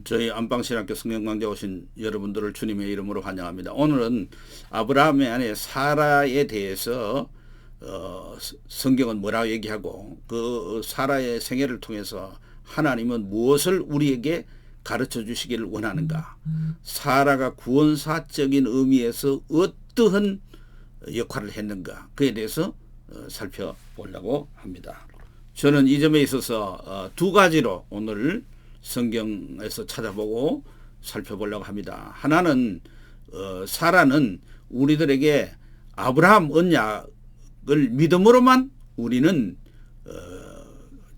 저희 안방신학교 성경강좌 오신 여러분들을 주님의 이름으로 환영합니다. 오늘은 아브라함의 아내 사라에 대해서 성경은 뭐라고 얘기하고 그 사라의 생애를 통해서 하나님은 무엇을 우리에게 가르쳐 주시기를 원하는가, 사라가 구원사적인 의미에서 어떠한 역할을 했는가, 그에 대해서 살펴보려고 합니다. 저는 이 점에 있어서 두 가지로 오늘 성경에서 찾아보고 살펴보려고 합니다. 하나는 사라는 우리들에게 아브라함 언약을 믿음으로만 우리는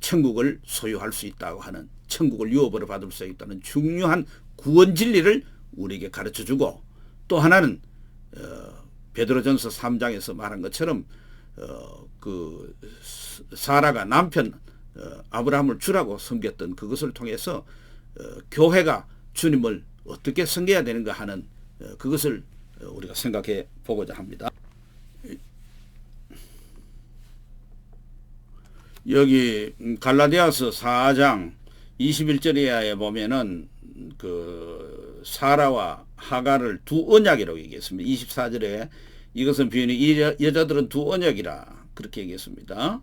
천국을 소유할 수 있다고 하는, 천국을 유업으로 받을 수 있다는 중요한 구원 진리를 우리에게 가르쳐주고, 또 하나는 베드로전서 3장에서 말한 것처럼 그 사라가 남편 아브라함을 주라고 섬겼던 그것을 통해서 교회가 주님을 어떻게 섬겨야 되는가 하는 그것을 우리가 생각해 보고자 합니다. 여기 갈라디아서 4장 21절에 보면은 그 사라와 하갈을 두 언약이라고 얘기했습니다. 24절에 이것은 비유니 이 여자들은 두 언약이라 그렇게 얘기했습니다.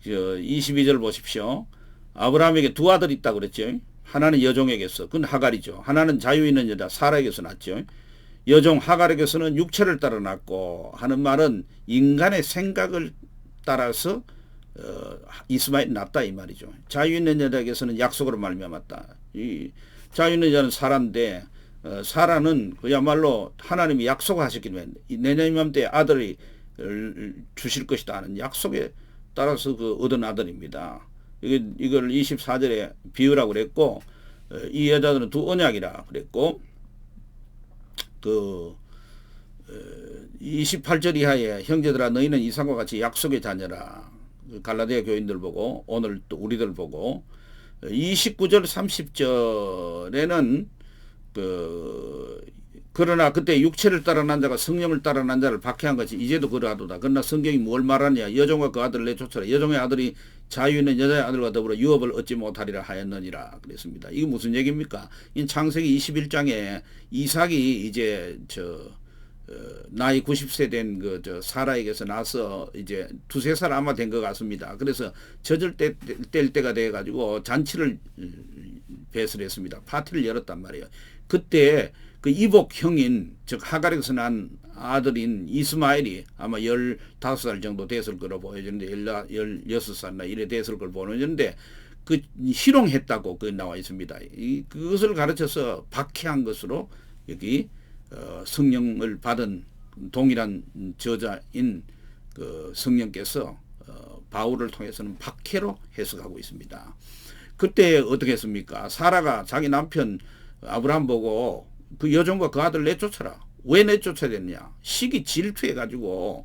22절 보십시오. 아브라함에게 두 아들이 있다고 그랬죠. 하나는 여종에게서, 그건 하갈이죠. 하나는 자유 있는 여자 사라에게서 났죠. 여종 하갈에게서는 육체를 따라 났고 하는 말은 인간의 생각을 따라서 이스마엘이 났다 이 말이죠. 자유 있는 여자에게서는 약속으로 말미암았다. 이 자유 있는 여자는 사라인데 사라는 그야말로 하나님이 약속하셨기를 내년 이맘때 아들이 주실 것이다 하는 약속에 따라서 그 얻은 아들입니다. 이걸 24절에 비유라고 그랬고, 이 여자들은 두 언약이라 그랬고, 그 28절 이하에 형제들아 너희는 이삭과 같이 약속의 자녀라. 갈라디아 교인들 보고 오늘 또 우리들 보고, 29절 30절에는 그러나 그때 육체를 따라 난 자가 성령을 따라 난 자를 박해한 것이 이제도 그러하도다. 그러나 성경이 뭘 말하냐. 여종과 그 아들을 내쫓아라. 여종의 아들이 자유 있는 여자의 아들과 더불어 유업을 얻지 못하리라 하였느니라 그랬습니다. 이게 무슨 얘기입니까? 이 창세기 21장에 이삭이 이제 나이 90세 된 그 사라에게서 나서 이제 두세 살 아마 된 것 같습니다. 그래서 젖을 뗄 때가 돼 가지고 잔치를 배설했습니다. 파티를 열었단 말이에요. 그때 그 이복 형인 즉 하갈에게서 난 아들인 이스마엘이 아마 15살 정도 됐을 거로 보여지는데 16살나 이래 됐을 걸 보여지는데 그 희롱했다고 그 나와 있습니다. 그것을 가르쳐서 박해한 것으로 여기 성령을 받은 동일한 저자인 그 성령께서 바울을 통해서는 박해로 해석하고 있습니다. 그때 어떻게 했습니까? 사라가 자기 남편 아브라함 보고 그 여종과 그 아들 내쫓아라. 왜 내쫓아야 됐냐? 시기 질투해가지고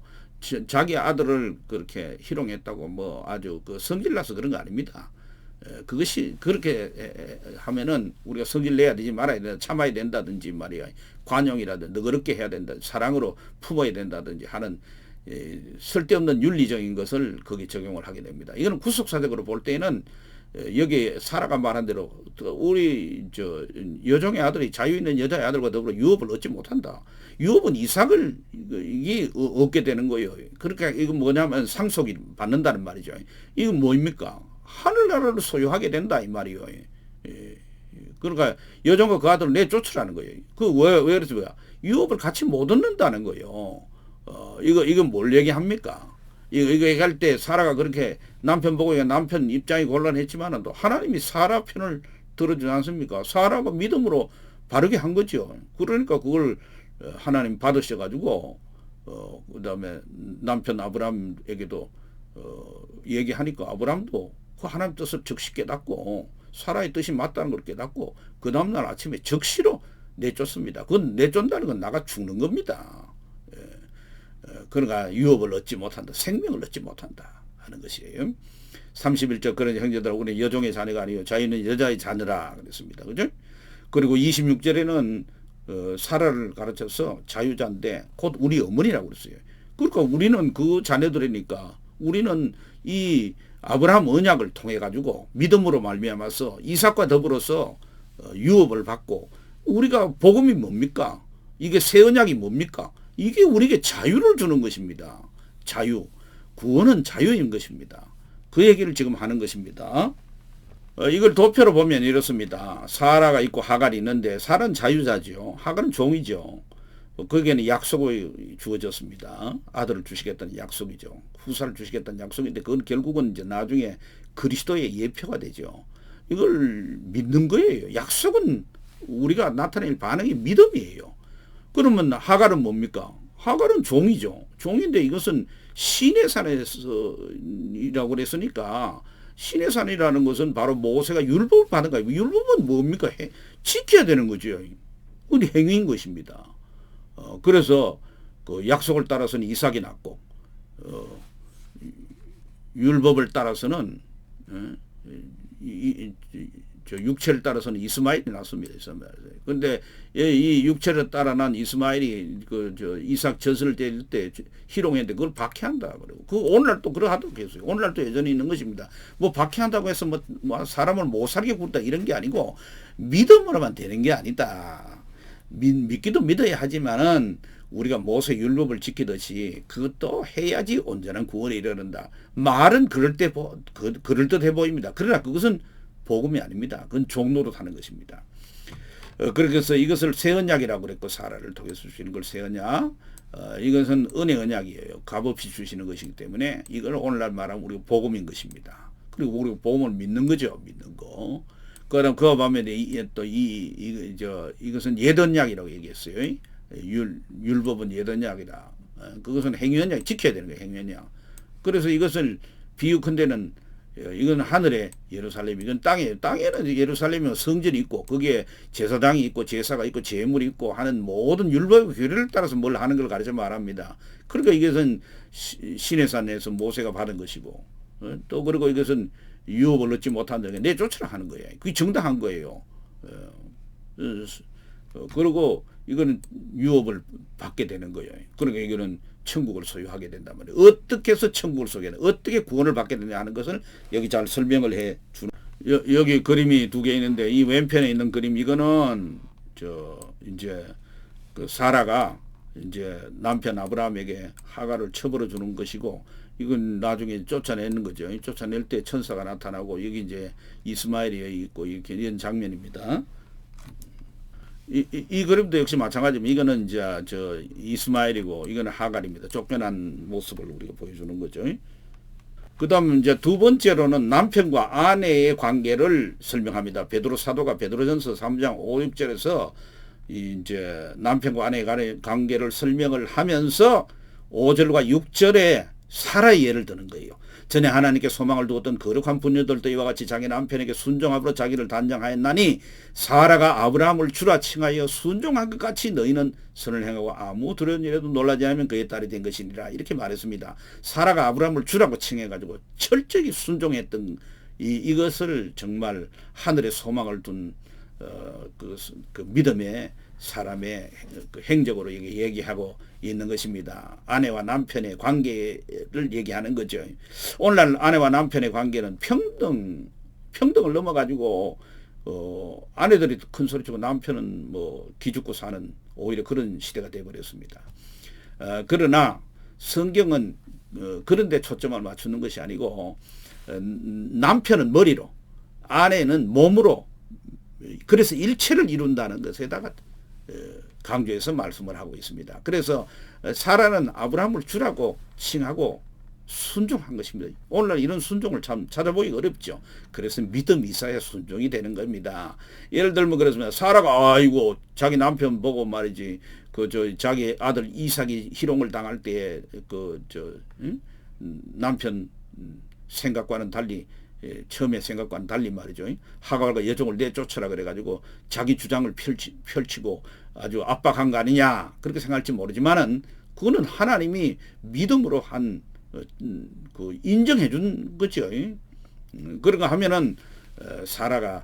자기 아들을 그렇게 희롱했다고 뭐 아주 그 성질나서 그런 거 아닙니다. 그것이 그렇게 하면은 우리가 성질 내야 되지 말아야 된다, 참아야 된다든지 말이야, 관용이라든지 너그럽게 해야 된다, 사랑으로 품어야 된다든지 하는 쓸데없는 윤리적인 것을 거기 적용을 하게 됩니다. 이거는 구속사적으로 볼 때는 여기 사라가 말한 대로 우리 여종의 아들이 자유 있는 여자의 아들과 더불어 유업을 얻지 못한다. 유업은 이삭을 이게 얻게 되는 거예요. 그러니까 이건 뭐냐면 상속이 받는다는 말이죠. 이건 뭐입니까? 하늘나라를 소유하게 된다 이 말이에요. 그러니까 여종과 그 아들을 내쫓으라는 거예요. 왜 그래서 뭐야? 유업을 같이 못 얻는다는 거예요. 이건 뭘 얘기합니까? 이거 얘기할 때 사라가 그렇게 남편 보고 남편 입장이 곤란했지만은 또 하나님이 사라 편을 들어주지 않습니까? 사라가 믿음으로 바르게 한 거죠. 그러니까 그걸 하나님 받으셔가지고 그다음에 남편 아브라함에게도 얘기하니까 아브라함도 그 하나님 뜻을 적시 깨닫고 사라의 뜻이 맞다는 걸 깨닫고 그 다음날 아침에 적시로 내쫓습니다. 그건 내쫓는다는 건 나가 죽는 겁니다. 그러니까 유업을 얻지 못한다, 생명을 얻지 못한다 하는 것이에요. 31절 그런 형제들아 우리 여종의 자녀가 아니요 자유는 여자의 자녀라 그랬습니다. 그죠? 그리고 26절에는 사라를 가르쳐서 자유자인데 곧 우리 어머니라고 그랬어요. 그러니까 우리는 그 자녀들이니까 우리는 이 아브라함 언약을 통해 가지고 믿음으로 말미암아서 이삭과 더불어서 유업을 받고 우리가 복음이 뭡니까? 이게 새 언약이 뭡니까? 이게 우리에게 자유를 주는 것입니다. 자유. 구원은 자유인 것입니다. 그 얘기를 지금 하는 것입니다. 이걸 도표로 보면 이렇습니다. 사라가 있고 하갈이 있는데 사라는 자유자죠. 하갈은 종이죠. 거기에는 약속이 주어졌습니다. 아들을 주시겠다는 약속이죠. 후사를 주시겠다는 약속인데 그건 결국은 이제 나중에 그리스도의 예표가 되죠. 이걸 믿는 거예요. 약속은 우리가 나타낼 반응이 믿음이에요. 그러면 하갈은 뭡니까? 하갈은 종이죠. 종인데 이것은 시내산에서이라고 그랬으니까 시내산이라는 것은 바로 모세가 율법을 받은 거예요. 율법은 뭡니까? 지켜야 되는 거죠. 우리 행위인 것입니다. 그래서 그 약속을 따라서는 이삭이 났고 율법을 따라서는 저 육체를 따라서는 이스마엘이 났습니다. 그런데 이 육체를 따라 난 이스마엘이 저 이삭 젖을 뗄 때 희롱했는데 그걸 박해한다. 그리고 그 오늘날 또 그러하도록 했어요. 오늘날 또 여전히 있는 것입니다. 뭐 박해한다고 해서 뭐 사람을 못 살게 굴다 이런 게 아니고 믿음으로만 되는 게 아니다. 믿기도 믿어야 하지만은 우리가 모세 율법을 지키듯이 그것도 해야지 온전한 구원에 이르는다. 말은 그럴듯해 보입니다. 그러나 그것은 복음이 아닙니다. 그건 종로로 사는 것입니다. 그래서 이것을 새 언약이라고 그랬고 사라를 통해서 주시는 걸 새 언약. 이것은 은혜 언약이에요. 값없이 주시는 것이기 때문에 이걸 오늘날 말하면 우리가 복음인 것입니다. 그리고 우리가 복음을 믿는 거죠. 믿는 거. 그다음 그거 보면 이것은 옛 언약이라고 얘기했어요. 율법은 옛 언약이다. 그것은 행위 언약 지켜야 되는 거예요. 행위 언약. 그래서 이것을 비유컨대는 이건 하늘의 예루살렘, 이건 땅이에요. 땅에는 예루살렘이 성전이 있고 거기에 제사장이 있고 제사가 있고 제물이 있고 하는 모든 율법의 규례를 따라서 뭘 하는 걸 가르쳐 말합니다. 그러니까 이것은 시내산에서 모세가 받은 것이고 또 그리고 이것은 유업을 얻지 못한다는 게 내쫓으라 하는 거예요. 그게 정당한 거예요. 그리고 이거는 유업을 받게 되는 거예요. 그러니까 이거는 천국을 소유하게 된단 말이에요. 어떻게 해서 천국을 소유하냐, 어떻게 구원을 받게 되냐 하는 것을 여기 잘 설명을 해 주는. 여기 그림이 두 개 있는데 이 왼편에 있는 그림 이거는 이제 그 사라가 이제 남편 아브라함에게 하갈을 쳐버려 주는 것이고 이건 나중에 쫓아내는 거죠. 쫓아낼 때 천사가 나타나고 여기 이제 이스마엘이 있고 이렇게 이런 장면입니다. 이 그림도 역시 마찬가지입니다. 이거는 이제 이스마엘이고 이거는 하갈입니다. 쫓겨난 모습을 우리가 보여주는 거죠. 그다음 이제 두 번째로는 남편과 아내의 관계를 설명합니다. 베드로 사도가 베드로전서 3장 5, 6절에서 이제 남편과 아내의 관계를 설명을 하면서 5절과 6절에 사라의 예를 드는 거예요. 전에 하나님께 소망을 두었던 거룩한 부녀들도 이와 같이 자기 남편에게 순종함으로 자기를 단장하였나니 사라가 아브라함을 주라 칭하여 순종한 것 같이 너희는 선을 행하고 아무 두려운 일에도 놀라지 않으면 그의 딸이 된 것이니라 이렇게 말했습니다. 사라가 아브라함을 주라고 칭해가지고 철저히 순종했던 이것을 정말 하늘에 소망을 둔 그 믿음의 사람의 그 행적으로 얘기하고 있는 것입니다. 아내와 남편의 관계를 얘기하는 거죠. 오늘날 아내와 남편의 관계는 평등을 넘어가지고 아내들이 큰 소리치고 남편은 뭐 기죽고 사는 오히려 그런 시대가 되어버렸습니다. 그러나 성경은 그런 데 초점을 맞추는 것이 아니고 남편은 머리로 아내는 몸으로 그래서 일체를 이룬다는 것에다가 강조해서 말씀을 하고 있습니다. 그래서 사라는 아브라함을 주라고 칭하고 순종한 것입니다. 오늘날 이런 순종을 참 찾아보기 어렵죠. 그래서 믿음 이사야 순종이 되는 겁니다. 예를 들면 그렇습니다. 사라가 아이고 자기 남편 보고 말이지 자기 아들 이삭이 희롱을 당할 때 남편 생각과는 달리 처음에 생각과는 달리 말이죠. 하갈과 여종을 내쫓으라 그래가지고 자기 주장을 펼치고 아주 압박한 거 아니냐 그렇게 생각할지 모르지만은 그거는 하나님이 믿음으로 인정해 준 거죠. 그런가 하면은 사라가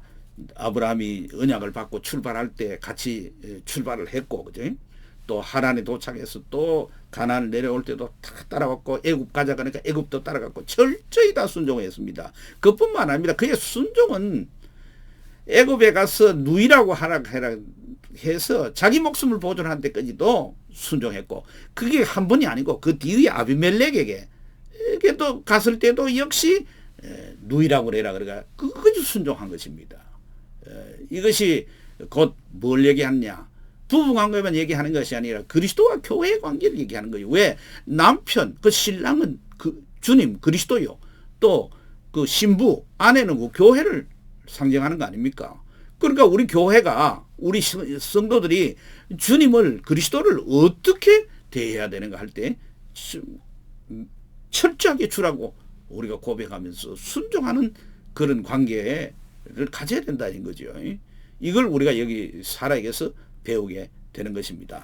아브라함이 언약을 받고 출발할 때 같이 출발을 했고, 그죠? 또 하란에 도착해서 또 가나안 내려올 때도 다 따라갔고 애굽 가자 그러니까 애굽도 따라갔고 철저히 다 순종했습니다. 그뿐만 아니라 그의 순종은 애굽에 가서 누이라고 하라 해서 자기 목숨을 보존한 데까지도 순종했고, 그게 한 번이 아니고 그 뒤에 아비멜렉에게 또 갔을 때도 역시 누이라고 그래라 그러니까 그것이 순종한 것입니다. 이것이 곧 뭘 얘기하느냐, 부부관계만 얘기하는 것이 아니라 그리스도와 교회의 관계를 얘기하는 거예요. 왜? 남편, 그 신랑은 그 주님 그리스도요, 또 그 신부 아내는 그 교회를 상징하는 거 아닙니까? 그러니까 우리 교회가, 우리 성도들이 주님을, 그리스도를 어떻게 대해야 되는가 할 때 철저하게 주라고 우리가 고백하면서 순종하는 그런 관계를 가져야 된다는 거죠. 이걸 우리가 여기 사라에게서 배우게 되는 것입니다.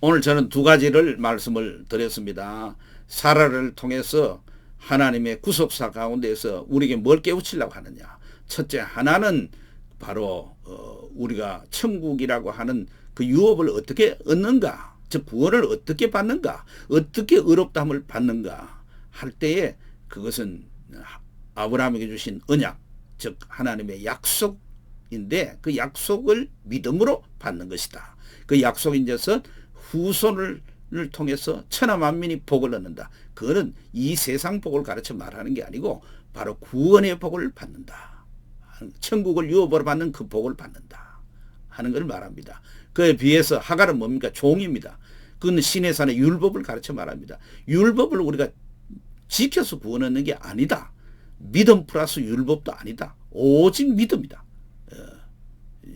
오늘 저는 두 가지를 말씀을 드렸습니다. 사라를 통해서 하나님의 구속사 가운데서 우리에게 뭘 깨우치려고 하느냐. 첫째, 하나는 바로 우리가 천국이라고 하는 그 유업을 어떻게 얻는가, 즉 구원을 어떻게 받는가, 어떻게 의롭다함을 받는가 할 때에 그것은 아브라함에게 주신 언약, 즉 하나님의 약속인데 그 약속을 믿음으로 받는 것이다. 그 약속인 것은 후손을 통해서 천하 만민이 복을 얻는다. 그거는 이 세상 복을 가르쳐 말하는 게 아니고 바로 구원의 복을 받는다. 천국을 유업으로 받는 그 복을 받는다 하는 걸 말합니다. 그에 비해서 하갈은 뭡니까? 종입니다. 그건 신의 산의 율법을 가르쳐 말합니다. 율법을 우리가 지켜서 구원 얻는 게 아니다. 믿음 플러스 율법도 아니다. 오직 믿음이다.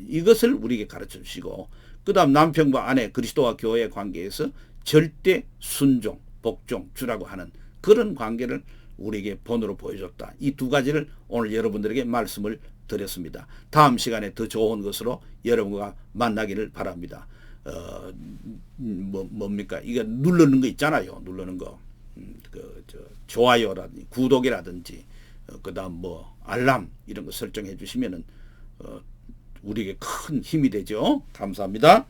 이것을 우리에게 가르쳐 주시고, 그 다음 남편과 아내, 그리스도와 교회의 관계에서 절대 순종, 복종, 주라고 하는 그런 관계를 우리에게 본으로 보여줬다. 이 두 가지를 오늘 여러분들에게 말씀을 드렸습니다. 다음 시간에 더 좋은 것으로 여러분과 만나기를 바랍니다. 뭡니까? 이거 누르는 거 있잖아요. 누르는 거. 좋아요라든지 구독이라든지 그다음 알람 이런 거 설정해 주시면은 우리에게 큰 힘이 되죠. 감사합니다.